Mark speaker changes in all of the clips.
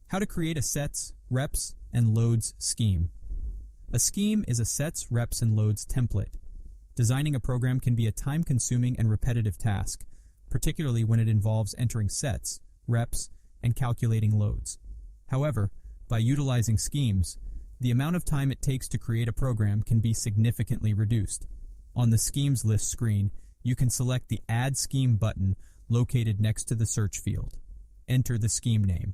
Speaker 1: How to create a sets, reps, and loads scheme. A scheme is a sets, reps, and loads template. Designing a program can be a time-consuming and repetitive task, particularly when it involves entering sets, reps, and calculating loads. However, by utilizing schemes, the amount of time it takes to create a program can be significantly reduced. On the Schemes list screen, you can select the Add Scheme button located next to the search field. Enter the scheme name.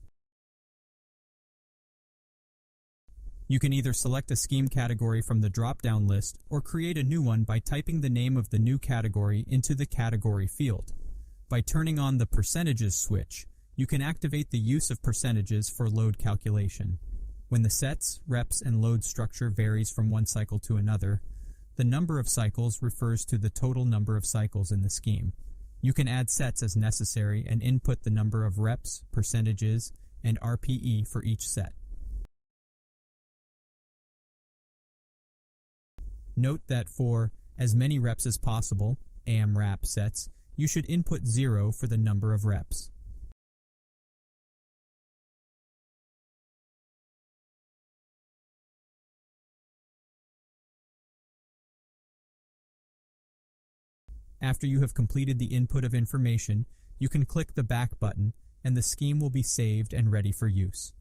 Speaker 1: You can either select a scheme category from the drop-down list or create a new one by typing the name of the new category into the category field. By turning on the percentages switch, you can activate the use of percentages for load calculation. When the sets, reps, and load structure varies from one cycle to another, the number of cycles refers to the total number of cycles in the scheme. You can add sets as necessary and input the number of reps, percentages, and RPE for each set. Note that for as many reps as possible, AMRAP sets, you should input 0 for the number of reps. After you have completed the input of information, you can click the Back button and the scheme will be saved and ready for use.